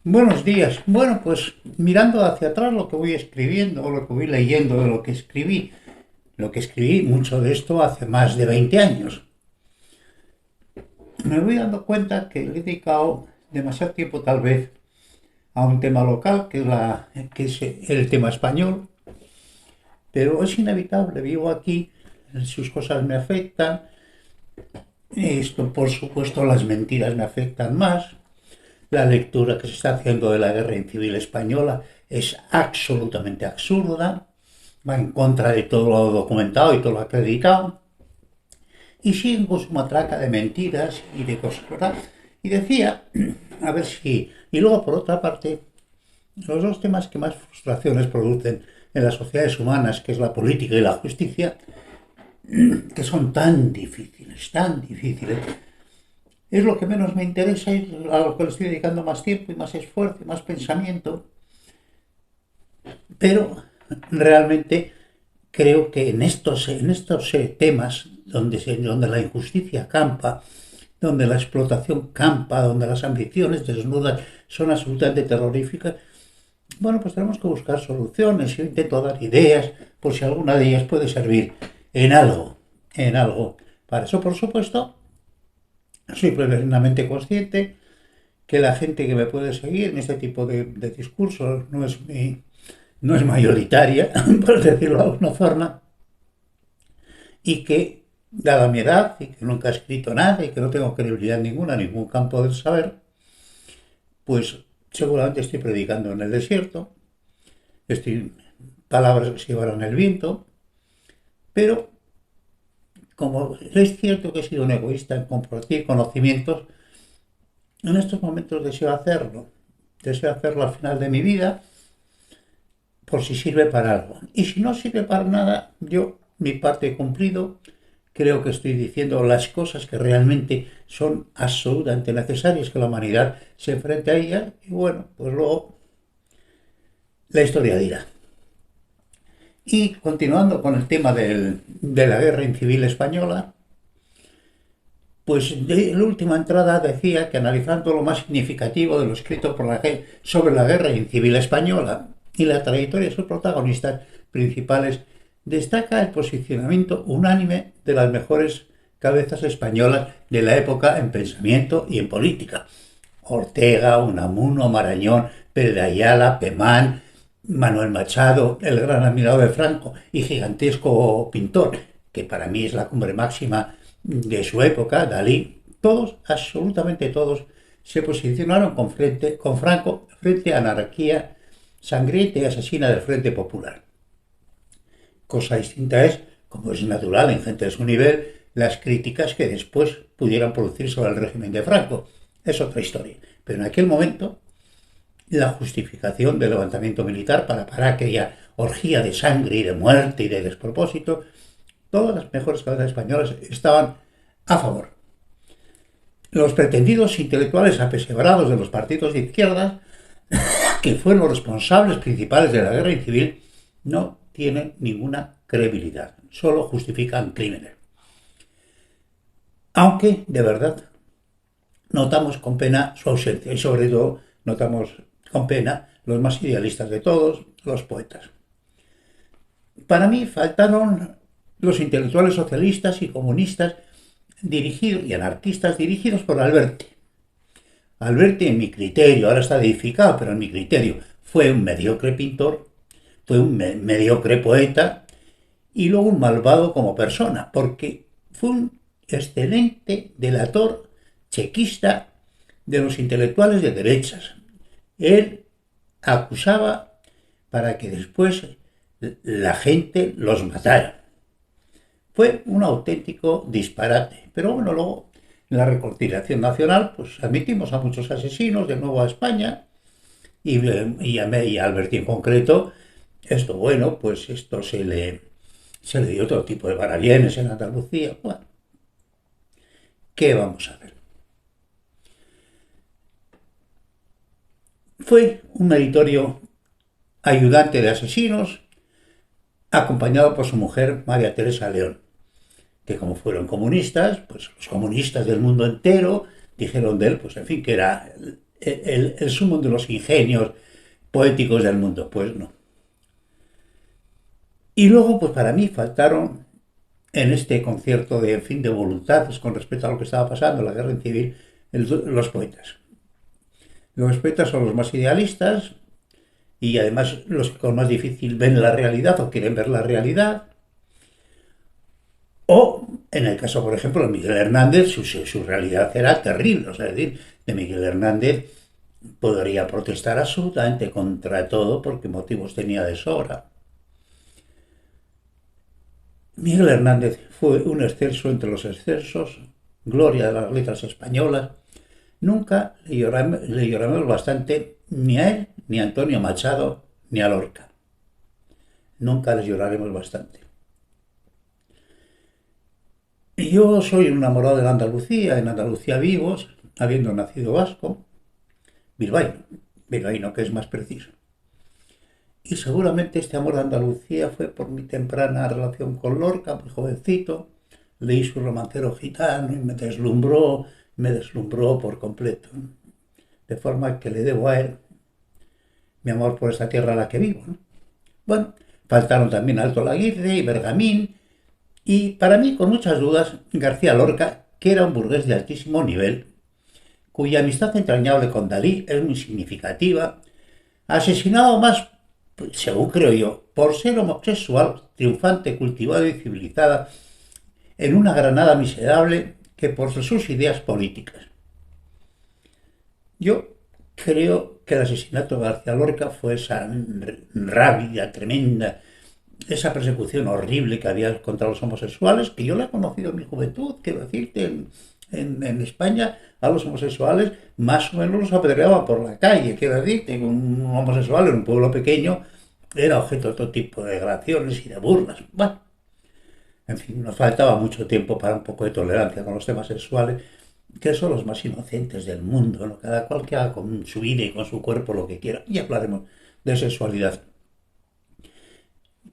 Buenos días. Bueno, pues mirando hacia atrás lo que voy escribiendo o lo que voy leyendo de lo que escribí mucho de esto hace más de 20 años, me voy dando cuenta que le he dedicado demasiado tiempo tal vez a un tema local, que es el tema español, pero es inevitable, vivo aquí, sus cosas me afectan, esto por supuesto las mentiras me afectan más, la lectura que se está haciendo de la guerra civil española es absolutamente absurda, va en contra de todo lo documentado y todo lo acreditado, y siguen con su matraca de mentiras y de cosas, ¿verdad? Y decía, a ver si... Y luego, por otra parte, los dos temas que más frustraciones producen en las sociedades humanas, que es la política y la justicia, que son tan difíciles, es lo que menos me interesa y a lo que le estoy dedicando más tiempo y más esfuerzo y más pensamiento, pero realmente creo que en estos temas donde la injusticia campa, donde la explotación campa, donde las ambiciones desnudas son absolutamente terroríficas, bueno, pues tenemos que buscar soluciones. Yo intento dar ideas por si alguna de ellas puede servir en algo, en algo. Para eso, por supuesto, soy plenamente consciente que la gente que me puede seguir en este tipo de discursos no es mayoritaria, por decirlo de alguna forma, y que, dada mi edad, y que nunca he escrito nada, y que no tengo credibilidad ninguna en ningún campo del saber, pues seguramente estoy predicando en el desierto, estoy palabras que se llevarán el viento, pero como es cierto que he sido un egoísta en compartir conocimientos, en estos momentos deseo hacerlo. Deseo hacerlo al final de mi vida, por si sirve para algo. Y si no sirve para nada, yo mi parte he cumplido. Creo que estoy diciendo las cosas que realmente son absolutamente necesarias que la humanidad se enfrente a ellas. Y bueno, pues luego la historia dirá. Y continuando con el tema de la guerra civil española, pues de la última entrada decía que analizando lo más significativo de lo escrito sobre la guerra civil española y la trayectoria de sus protagonistas principales, destaca el posicionamiento unánime de las mejores cabezas españolas de la época en pensamiento y en política. Ortega, Unamuno, Marañón, Pérez de Ayala, Pemán, Manuel Machado, el gran admirador de Franco y gigantesco pintor, que para mí es la cumbre máxima de su época, Dalí, todos, absolutamente todos, se posicionaron con Franco frente a la anarquía sangrienta y asesina del Frente Popular. Cosa distinta es, como es natural en gente de su nivel, las críticas que después pudieran producir sobre el régimen de Franco. Es otra historia. Pero en aquel momento, la justificación del levantamiento militar para parar aquella orgía de sangre y de muerte y de despropósito, todas las mejores cabezas españolas estaban a favor. Los pretendidos intelectuales apesebrados de los partidos de izquierda, que fueron los responsables principales de la guerra civil, no tienen ninguna credibilidad, solo justifican crímenes. Aunque, de verdad, notamos con pena su ausencia y sobre todo notamos con pena los más idealistas de todos, los poetas. Para mí faltaron los intelectuales socialistas y comunistas dirigidos y anarquistas dirigidos por Alberti. Alberti, en mi criterio, ahora está edificado, pero en mi criterio, fue un mediocre pintor, fue un mediocre poeta y luego un malvado como persona, porque fue un excelente delator chequista de los intelectuales de derechas. Él acusaba para que después la gente los matara. Fue un auténtico disparate. Pero bueno, luego en la reconciliación nacional, pues admitimos a muchos asesinos de nuevo a España y a Alberti en concreto. Esto, bueno, pues esto se le dio otro tipo de parabienes en Andalucía. Bueno, ¿qué vamos a ver? Fue un meritorio ayudante de asesinos, acompañado por su mujer María Teresa León, que como fueron comunistas, pues los comunistas del mundo entero dijeron de él, pues en fin, que era el sumo de los ingenios poéticos del mundo. Pues no. Y luego, pues para mí faltaron en este concierto de fin de voluntades con respecto a lo que estaba pasando en la guerra civil, los poetas. Los poetas son los más idealistas y además los que con más difícil ven la realidad o quieren ver la realidad. O, en el caso, por ejemplo, de Miguel Hernández, su realidad era terrible. O sea, es decir, de Miguel Hernández podría protestar absolutamente contra todo porque motivos tenía de sobra. Miguel Hernández fue un excelso entre los excelsos, gloria de las letras españolas. Nunca le lloramos bastante ni a él, ni a Antonio Machado, ni a Lorca. Nunca les lloraremos bastante. Yo soy un enamorado de la Andalucía, en Andalucía vivo, habiendo nacido vasco, bilbaíno que es más preciso. Y seguramente este amor de Andalucía fue por mi temprana relación con Lorca, muy jovencito. Leí su romancero gitano y me deslumbró por completo. De forma que le debo a él mi amor por esta tierra a la que vivo, ¿no? Bueno, faltaron también Alto Laguirre y Bergamín. Y para mí, con muchas dudas, García Lorca, que era un burgués de altísimo nivel, cuya amistad entrañable con Dalí es muy significativa, asesinado más, según creo yo, por ser homosexual, triunfante, cultivada y civilizada, en una Granada miserable que por sus ideas políticas. Yo creo que el asesinato de García Lorca fue esa rabia tremenda, esa persecución horrible que había contra los homosexuales, que yo la he conocido en mi juventud, quiero decirte, en España a los homosexuales más o menos los apedreaban por la calle, quiero decirte, un homosexual en un pueblo pequeño era objeto de todo tipo de graciones y de burlas. Bueno, en fin, nos faltaba mucho tiempo para un poco de tolerancia con los temas sexuales, que son los más inocentes del mundo, ¿no? Cada cual que haga con su vida y con su cuerpo lo que quiera. Y hablaremos de sexualidad.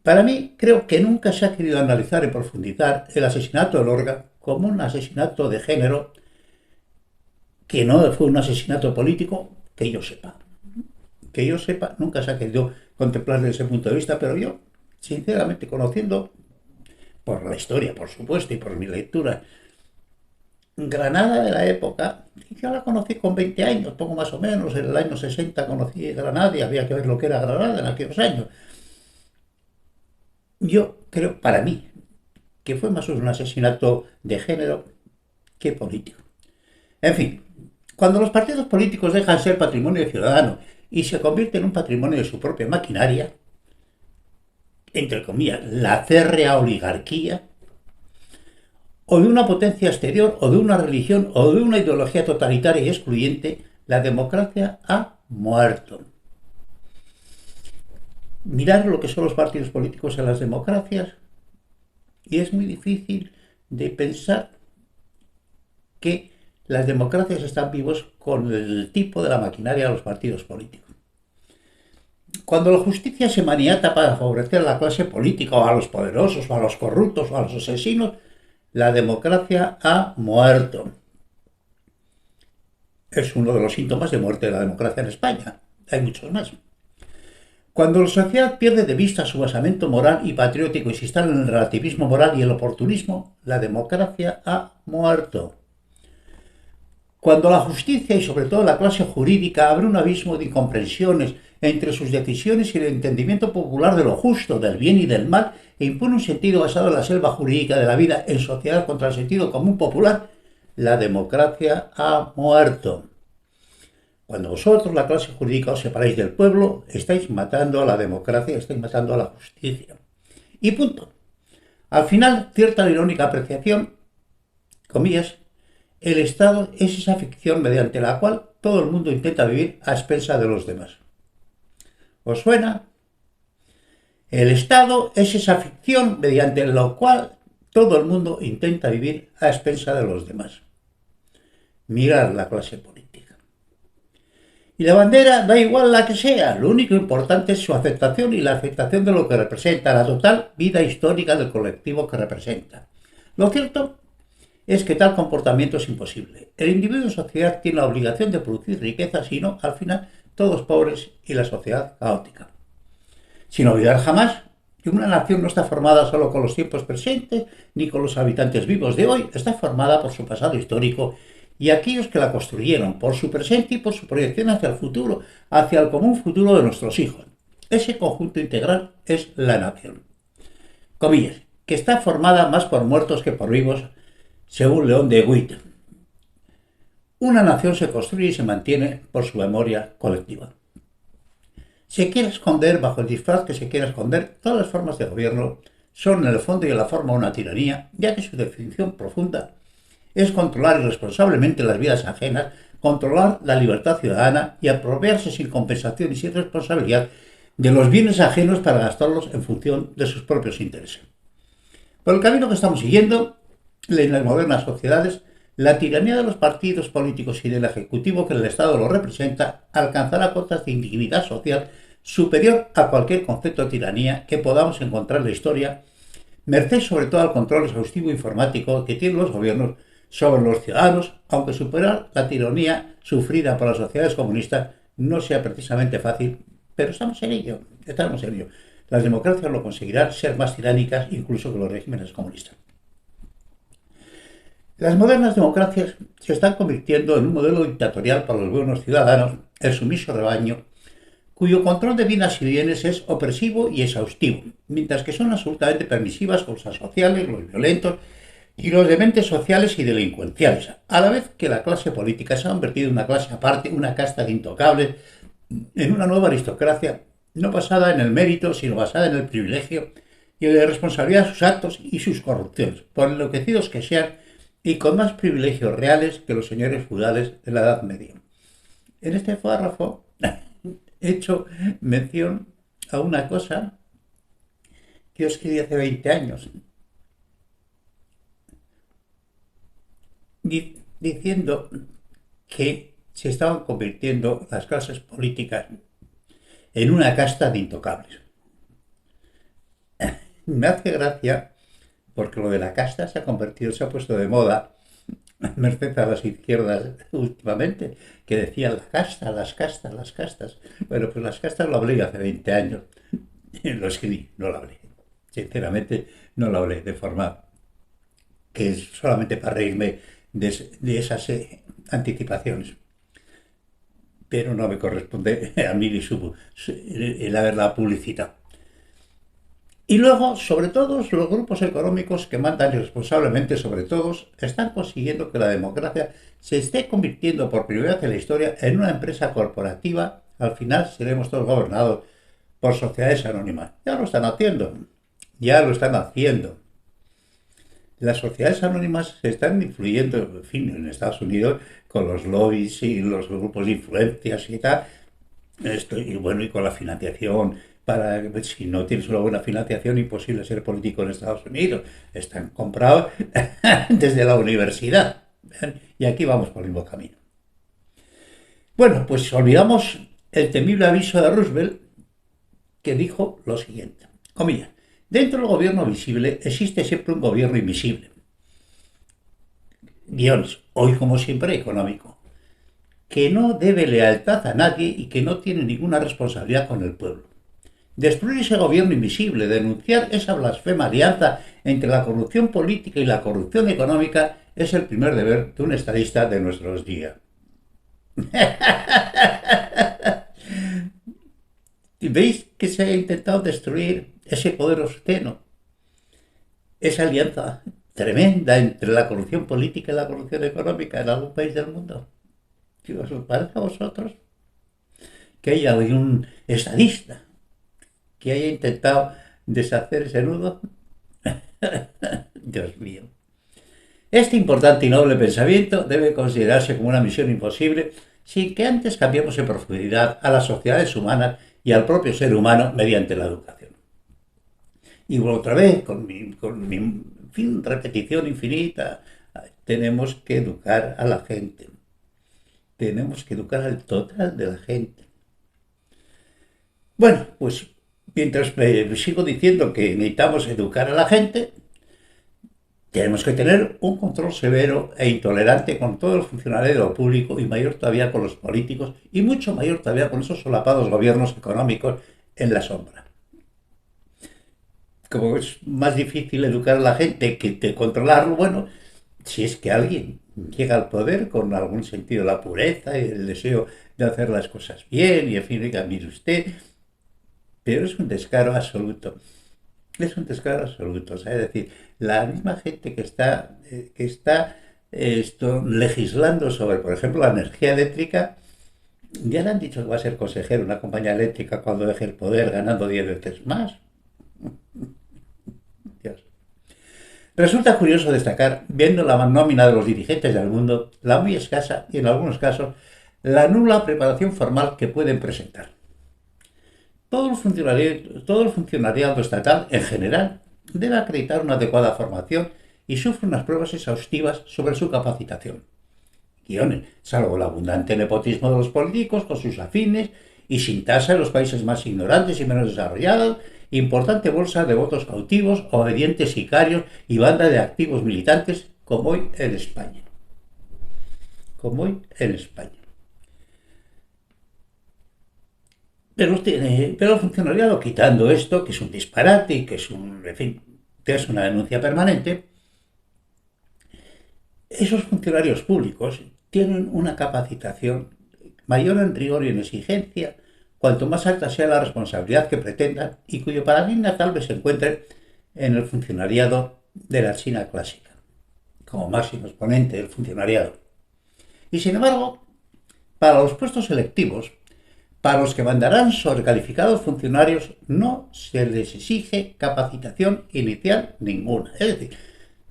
Para mí, creo que nunca se ha querido analizar y profundizar el asesinato de Lorca como un asesinato de género, que no fue un asesinato político, que yo sepa. Que yo sepa, nunca se ha querido contemplar desde ese punto de vista, pero yo, sinceramente, conociendo, por la historia, por supuesto, y por mi lectura, Granada de la época, yo la conocí con 20 años, poco más o menos, en el año 60 conocí Granada y había que ver lo que era Granada en aquellos años. Yo creo, para mí, que fue más un asesinato de género que político. En fin, cuando los partidos políticos dejan ser patrimonio ciudadano y se convierten en un patrimonio de su propia maquinaria, entre comillas, la férrea oligarquía, o de una potencia exterior, o de una religión, o de una ideología totalitaria y excluyente, la democracia ha muerto. Mirar lo que son los partidos políticos en las democracias y es muy difícil de pensar que las democracias están vivos con el tipo de la maquinaria de los partidos políticos. Cuando la justicia se maniata para favorecer a la clase política o a los poderosos o a los corruptos o a los asesinos, la democracia ha muerto. Es uno de los síntomas de muerte de la democracia en España. Hay muchos más. Cuando la sociedad pierde de vista su basamento moral y patriótico y se instala en el relativismo moral y el oportunismo, la democracia ha muerto. Cuando la justicia y sobre todo la clase jurídica abre un abismo de incomprensiones entre sus decisiones y el entendimiento popular de lo justo, del bien y del mal, e impone un sentido basado en la selva jurídica de la vida en sociedad contra el sentido común popular, la democracia ha muerto. Cuando vosotros, la clase jurídica, os separáis del pueblo, estáis matando a la democracia, estáis matando a la justicia. Y punto. Al final, cierta irónica apreciación, comillas, el Estado es esa ficción mediante la cual todo el mundo intenta vivir a expensa de los demás. ¿Os suena? El Estado es esa ficción mediante la cual todo el mundo intenta vivir a expensa de los demás. Mirar la clase política. Y la bandera da igual la que sea, lo único importante es su aceptación y la aceptación de lo que representa, la total vida histórica del colectivo que representa. Lo cierto es que tal comportamiento es imposible. El individuo en sociedad tiene la obligación de producir riqueza, si no, al final, todos pobres y la sociedad caótica. Sin olvidar jamás que una nación no está formada solo con los tiempos presentes ni con los habitantes vivos de hoy, está formada por su pasado histórico y aquellos que la construyeron, por su presente y por su proyección hacia el futuro, hacia el común futuro de nuestros hijos. Ese conjunto integral es la nación. Comillas, que está formada más por muertos que por vivos, según León de Witt. Una nación se construye y se mantiene por su memoria colectiva. Se quiere esconder bajo el disfraz que se quiera esconder, todas las formas de gobierno son en el fondo y en la forma una tiranía, ya que su definición profunda es controlar irresponsablemente las vidas ajenas, controlar la libertad ciudadana y apropiarse sin compensación y sin responsabilidad de los bienes ajenos para gastarlos en función de sus propios intereses. Por el camino que estamos siguiendo, en las modernas sociedades, la tiranía de los partidos políticos y del Ejecutivo que el Estado lo representa alcanzará cotas de indignidad social superior a cualquier concepto de tiranía que podamos encontrar en la historia, merced sobre todo al control exhaustivo informático que tienen los gobiernos sobre los ciudadanos, aunque superar la tiranía sufrida por las sociedades comunistas no sea precisamente fácil, pero estamos en ello. Las democracias lo conseguirán ser más tiránicas incluso que los regímenes comunistas. Las modernas democracias se están convirtiendo en un modelo dictatorial para los buenos ciudadanos, el sumiso rebaño, cuyo control de vidas y bienes es opresivo y exhaustivo, mientras que son absolutamente permisivas con los asociales, los violentos y los dementes sociales y delincuenciales, a la vez que la clase política se ha convertido en una clase aparte, una casta de intocables, en una nueva aristocracia, no basada en el mérito, sino basada en el privilegio y en la responsabilidad de sus actos y sus corrupciones, por enloquecidos que sean, y con más privilegios reales que los señores feudales de la Edad Media. En este párrafo he hecho mención a una cosa que yo escribí hace 20 años, diciendo que se estaban convirtiendo las clases políticas en una casta de intocables. Me hace gracia porque lo de la casta se ha puesto de moda, merced a las izquierdas últimamente, que decían la casta, las castas, las castas. Bueno, pues las castas lo hablé hace 20 años. Lo escribí, no lo hablé. Sinceramente, no lo hablé de forma que es solamente para reírme de esas anticipaciones. Pero no me corresponde a mí ni el haberla publicitado. Y luego, sobre todo, los grupos económicos que mandan irresponsablemente sobre todos están consiguiendo que la democracia se esté convirtiendo por primera vez en la historia en una empresa corporativa. Al final seremos todos gobernados por sociedades anónimas. Ya lo están haciendo. Ya lo están haciendo. Las sociedades anónimas se están influyendo, en fin, en Estados Unidos, con los lobbies y los grupos de influencias y tal. Y bueno, y con la financiación. Si no tienes una buena financiación, imposible ser político en Estados Unidos. Están comprados desde la universidad. Y aquí vamos por el mismo camino. Bueno, pues olvidamos el temible aviso de Roosevelt, que dijo lo siguiente, comillas, dentro del gobierno visible existe siempre un gobierno invisible. Guiones, hoy como siempre económico, que no debe lealtad a nadie y que no tiene ninguna responsabilidad con el pueblo. Destruir ese gobierno invisible, denunciar esa blasfema alianza entre la corrupción política y la corrupción económica es el primer deber de un estadista de nuestros días. ¿Veis que se ha intentado destruir ese poder obsceno? Esa alianza tremenda entre la corrupción política y la corrupción económica en algún país del mundo. ¿Qué os parece a vosotros? Que haya un estadista que haya intentado deshacer ese nudo. Dios mío. Este importante y noble pensamiento debe considerarse como una misión imposible sin que antes cambiemos en profundidad a las sociedades humanas y al propio ser humano mediante la educación. Y otra vez, con mi repetición infinita, tenemos que educar a la gente. Tenemos que educar al total de la gente. Bueno, pues mientras sigo diciendo que necesitamos educar a la gente, Tenemos que tener un control severo e intolerante con todo el funcionariado público y mayor todavía con los políticos y mucho mayor todavía con esos solapados gobiernos económicos en la sombra. Como es más difícil educar a la gente que de controlarlo, bueno, si es que alguien llega al poder con algún sentido de la pureza y el deseo de hacer las cosas bien y en fin, diga, mire usted, pero es un descaro absoluto. Es un descaro absoluto. O sea, es decir, la misma gente que está legislando sobre, por ejemplo, la energía eléctrica, ya le han dicho que va a ser consejero de una compañía eléctrica cuando deje el poder ganando 10 veces más. Dios. Resulta curioso destacar, viendo la nómina de los dirigentes del mundo, la muy escasa y en algunos casos la nula preparación formal que pueden presentar. Todo el funcionariado estatal, en general, debe acreditar una adecuada formación y sufre unas pruebas exhaustivas sobre su capacitación. Guiones, salvo el abundante nepotismo de los políticos con sus afines y sin tasa en los países más ignorantes y menos desarrollados, importante bolsa de votos cautivos, obedientes sicarios y banda de activos militantes como hoy en España. Como hoy en España. Pero el funcionariado, quitando esto, que es un disparate y que es en fin, que es una denuncia permanente, esos funcionarios públicos tienen una capacitación mayor en rigor y en exigencia, cuanto más alta sea la responsabilidad que pretendan y cuyo paradigma tal vez se encuentre en el funcionariado de la China clásica, como máximo exponente del funcionariado. Y sin embargo, para los puestos selectivos, para los que mandarán sobrecalificados funcionarios, no se les exige capacitación inicial ninguna. Es decir,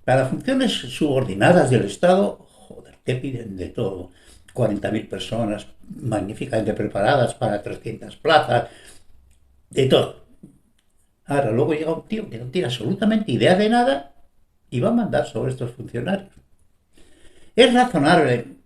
para funciones subordinadas del Estado, joder, te piden de todo. 40.000 personas magníficamente preparadas para 300 plazas, de todo. Ahora, luego llega un tío que no tiene absolutamente idea de nada y va a mandar sobre estos funcionarios. Es razonable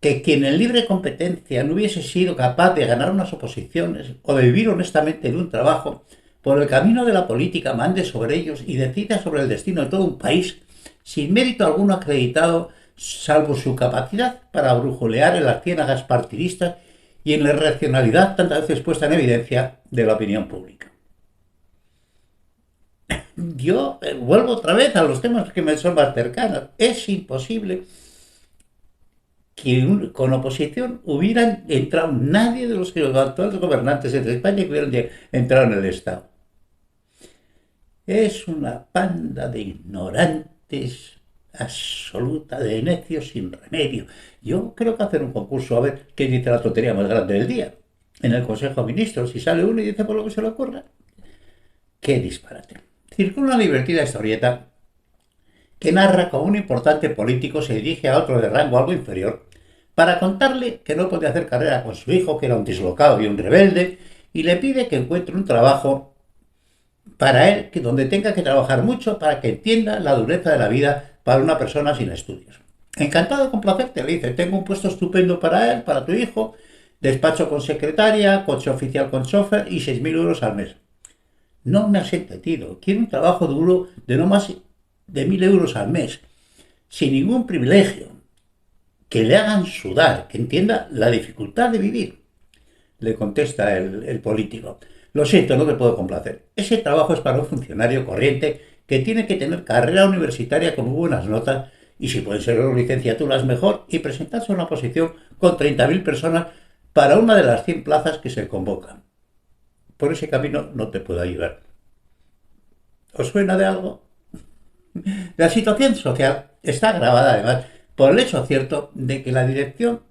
que quien en libre competencia no hubiese sido capaz de ganar unas oposiciones o de vivir honestamente en un trabajo, por el camino de la política mande sobre ellos y decida sobre el destino de todo un país, sin mérito alguno acreditado, salvo su capacidad para brujulear en las ciénagas partidistas y en la irracionalidad tantas veces puesta en evidencia de la opinión pública. Yo vuelvo otra vez a los temas que me son más cercanos. Es imposible que con oposición hubieran entrado nadie de los actuales gobernantes de España que hubieran entrado en el Estado. Es una panda de ignorantes absoluta, de necios sin remedio. Yo creo que hacer un concurso a ver quién dice la tontería más grande del día en el Consejo de Ministros, si sale uno y dice por lo que se le ocurra. ¡Qué disparate! Circula una divertida historieta que narra cómo un importante político se dirige a otro de rango algo inferior para contarle que no puede hacer carrera con su hijo, que era un dislocado y un rebelde, y le pide que encuentre un trabajo para él, que donde tenga que trabajar mucho para que entienda la dureza de la vida para una persona sin estudios. Encantado de complacerte, le dice, tengo un puesto estupendo para él, para tu hijo, despacho con secretaria, coche oficial con chofer y 6.000 euros al mes. No me has entendido, quiero un trabajo duro de no más de 1.000 euros al mes, sin ningún privilegio, que le hagan sudar, que entienda la dificultad de vivir. Le contesta el político. Lo siento, no te puedo complacer. Ese trabajo es para un funcionario corriente que tiene que tener carrera universitaria con muy buenas notas y si pueden ser licenciaturas mejor y presentarse a una posición con 30.000 personas para una de las 100 plazas que se convocan. Por ese camino no te puedo ayudar. ¿Os suena de algo? La situación social está agravada además por el hecho cierto de que la dirección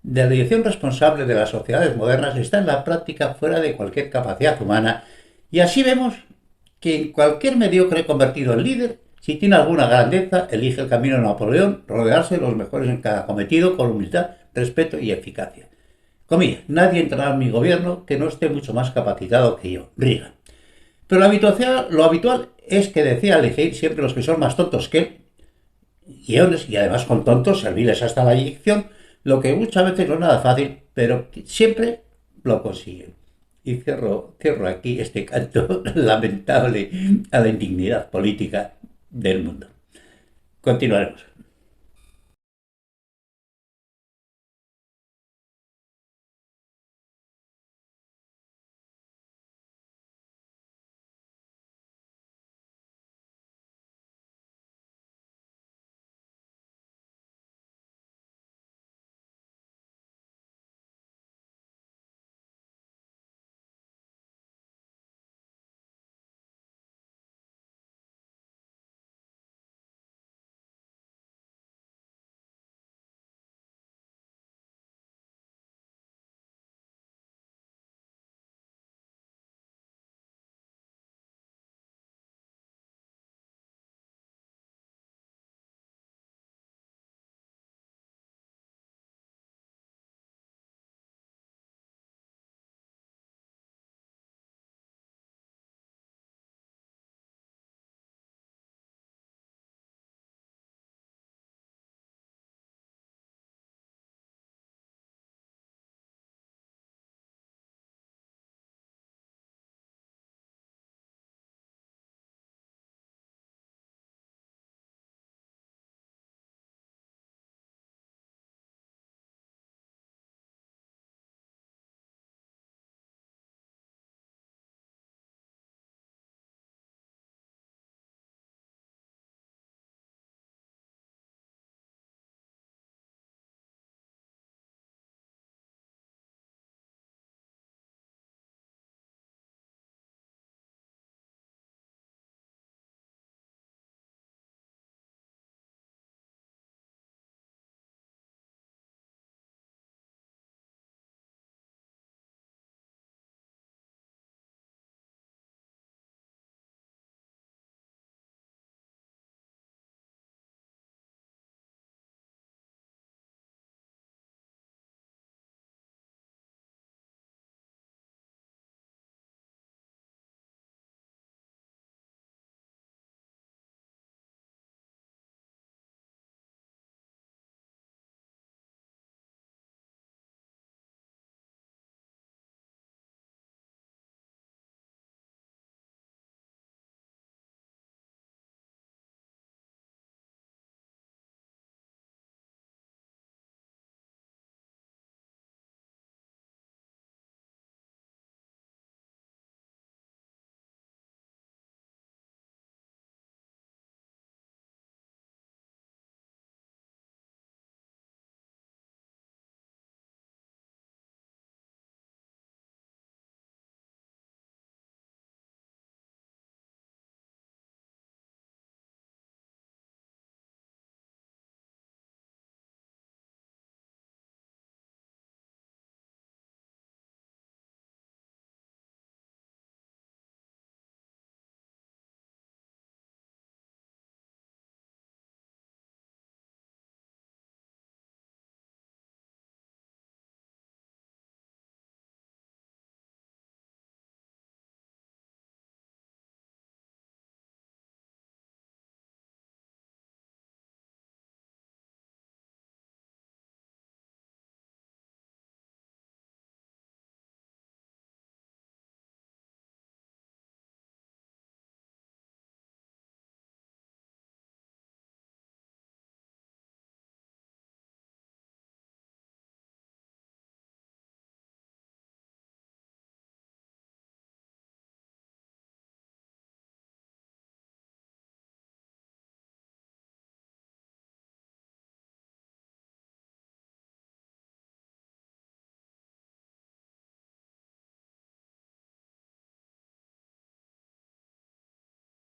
la dirección responsable de las sociedades modernas está en la práctica fuera de cualquier capacidad humana y así vemos que en cualquier mediocre convertido en líder, si tiene alguna grandeza, elige el camino de Napoleón, rodearse de los mejores en cada cometido con humildad, respeto y eficacia. Comillas, nadie entrará en mi gobierno que no esté mucho más capacitado que yo. Reagan. Pero lo habitual es que decida elegir siempre los que son más tontos que él, guiones y además con tontos serviles hasta la eyección, lo que muchas veces no es nada fácil, pero siempre lo consiguen. Y cierro aquí este canto lamentable a la indignidad política del mundo. Continuaremos.